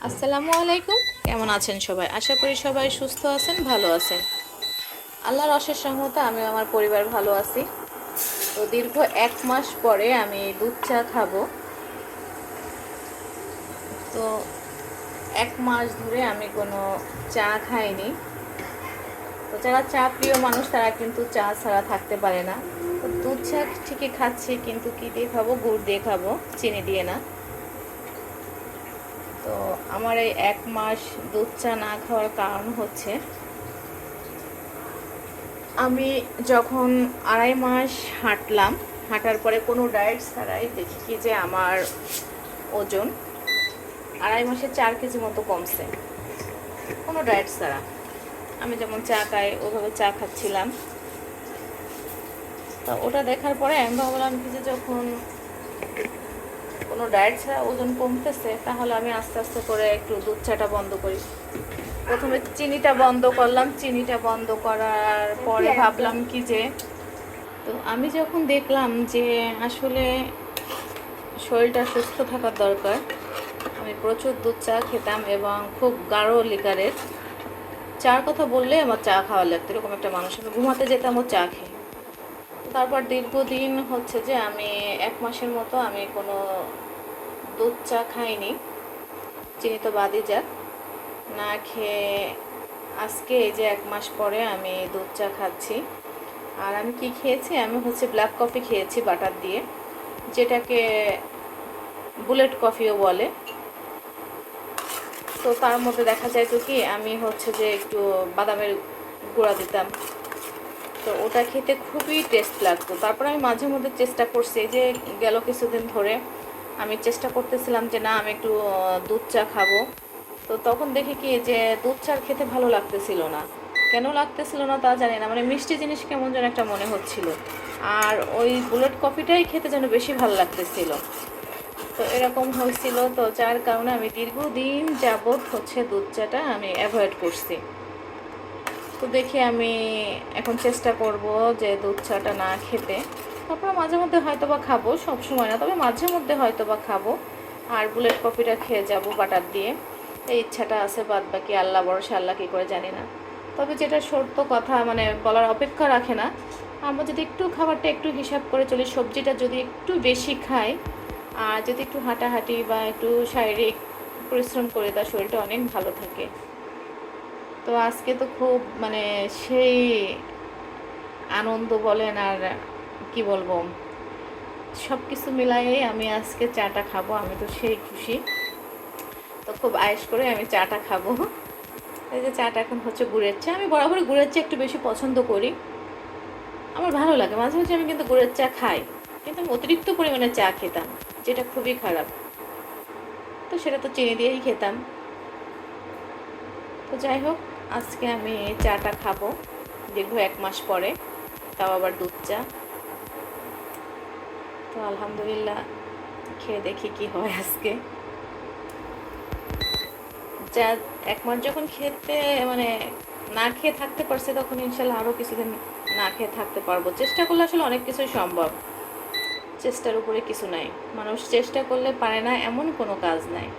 আসসালামু আলাইকুম। কেমন আছেন সবাই? আশা করি সবাই সুস্থ আছেন, ভালো আছেন। আল্লাহর অশেষ রহমতে আমি আমার পরিবার ভালো আছি। তো দীর্ঘ 1 মাস পরে আমি দুধ চা খাবো। তো 1 মাস ধরে আমি কোনো চা খাইনি। তো যারা চা প্রিয় মানুষ তারা কিন্তু চা ছাড়া থাকতে পারে না। তো দুধ চা ঠিকই খাচ্ছি, কিন্তু কী দিয়ে খাবো? গুড় দিয়ে খাবো, চিনি দিয়ে না। তো আমার এই 1 মাস দুধ চা না খাওয়ার কারণ হচ্ছে, আমি যখন 2.5 মাস হাঁটলাম, হাঁটার পরে কোনো ডায়েট ছাড়াই দেখি কি যে আমার ওজন 2.5 মাসে 4 কেজি মতো কমছে, কোনো ডায়েট ছাড়া। আমি যেমন চা খাই ওভাবে চা খাচ্ছিলাম। তো ওটা দেখার পরে আমি ভাবলাম কি যে যখন কোনো ডায়েট ছাড়া ওজন কমতেছে, তাহলে আমি আস্তে আস্তে করে একটু দুধ চাটা বন্ধ করি। প্রথমে চিনিটা বন্ধ করলাম, চিনিটা বন্ধ করার পরে ভাবলাম কি যে, তো আমি যখন দেখলাম যে আসলে শরীরটা সুস্থ থাকার দরকার, আমি প্রচুর দুধ চা খেতাম এবং খুব গাঢ় লিকারের চার কথা বললে আমার চা খাওয়া লাগতো, এরকম একটা মানুষ। আমি ঘুমাতে যেতাম ও চা খেয়ে। তারপর দীর্ঘদিন হচ্ছে যে আমি 1 মাসের মতো আমি কোনো দুধ চা খাইনি, চিনি তো বাদই যাক, না খেয়ে আজকে এই যে 1 মাস পরে আমি দুধ চা খাচ্ছি। আর আমি কি খেয়েছি? আমি হচ্ছে ব্ল্যাক কফি খেয়েছি বাটার দিয়ে, যেটাকে বুলেট কফিও বলে। তো তার মধ্যে দেখা যায় তো কি, আমি হচ্ছে যে একটু বাদামের গুঁড়া দিতাম। তো ওটা খেতে খুবই টেস্ট লাগতো। তারপর আমি মাঝে মধ্যে চেষ্টা করছি, যে গেল কিছুদিন ধরে আমি চেষ্টা করতেছিলাম যে না, আমি একটু দুধ চা খাবো। তো তখন দেখি কি যে দুধ চা খেতে ভালো লাগতেছিল না। কেন লাগতেছিল না তা জানি না, মানে মিষ্টি জিনিস কেমন যেন একটা মনে হচ্ছিল। আর ওই বুলেট কফিটাই খেতে যেন বেশি ভালো লাগতেছিল। তো এরকম হয়েছিল। তো যার কারণে আমি দীর্ঘদিন যাবৎ হচ্ছে দুধ চাটা আমি অ্যাভয়েড করছি। তো দেখি আমি এখন চেষ্টা করব যে দুধ চাটা না খেতে। তারপর মাঝে মধ্যে হয়তো বা খাবো, সব সময় না, তবে মাঝে মধ্যে হয়তো বা খাবো। আর বুলেট কফিটা খেয়ে যাব বাটার দিয়ে, এই ইচ্ছাটা আছে। বাদ বাকি আল্লাহ ভরসা, আল্লাহ কী করে জানি না। তবে যেটা সত্য কথা, মানে বলার অপেক্ষা রাখে না, আমরা যদি একটু খাবারটা একটু হিসাব করে চলি, সবজিটা যদি একটু বেশি খাই, আর যদি একটু হাঁটাহাঁটি বা একটু শারীরিক পরিশ্রম করে, তার শরীরটা অনেক ভালো থাকে। তো আজকে তো খুব মানে সেই আনন্দ বলেন আর কি বলবো, সব কিছু মিলাইয়ে আমি আজকে চাটা খাবো। আমি তো সেই খুশি। তো খুব আয়েশ করে আমি চাটা খাবো। এই যে চাটা এখন হচ্ছে গুড়ের চা। আমি বরাবরই গুড়ের চা একটু বেশি পছন্দ করি, আমার ভালো লাগে। মাঝে মাঝে আমি কিন্তু গুড়ের চা খাই, কিন্তু আমি অতিরিক্ত পরিমাণে চা খেতাম, যেটা খুবই খারাপ। তো সেটা তো চিনি দিয়েই খেতাম। তো যাই হোক, আজকে আমি চাটা খাবো দীর্ঘ 1 মাস পরে, তাও আবার দুধ চা। তো আলহামদুলিল্লাহ, খেয়ে দেখি কি হয় আজকে। যা 1 মাস যখন খেতে মানে না খেয়ে থাকতে পারছে, তখন ইনশাল্লাহ আরও কিছুদিন না খেয়ে থাকতে পারবো। চেষ্টা করলে আসলে অনেক কিছুই সম্ভব, চেষ্টার উপরে কিছু নাই। মানুষ চেষ্টা করলে পারে না এমন কোনো কাজ নাই।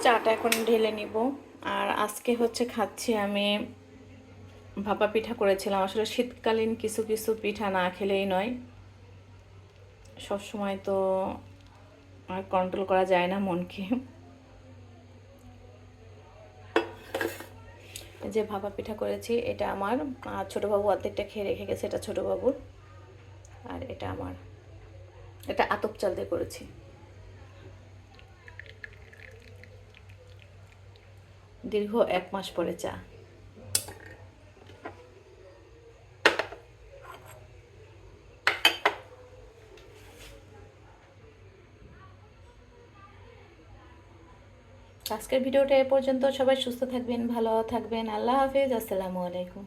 চাটা এখন ঢেলে নিব। আর আজকে হচ্ছে খাচ্ছি আমি ভাপা পিঠা করেছিলাম। আসলে শীতকালীন কিছু কিছু পিঠা না খেলেই নয়, সব সময় তো আর কন্ট্রোল করা যায় না মনকে। যে ভাপা পিঠা করেছি, এটা আমার ছোটো বাবু অর্ধেকটা খেয়ে রেখে গেছে, এটা ছোটো বাবুর। আর এটা আমার, এটা আতপ চাল দিয়ে করেছি। দীর্ঘ 1 মাস পরে চা। আজকের ভিডিওটা এ পর্যন্ত। সবাই সুস্থ থাকবেন, ভালো থাকবেন। আল্লাহ হাফেজ, আসসালামু আলাইকুম।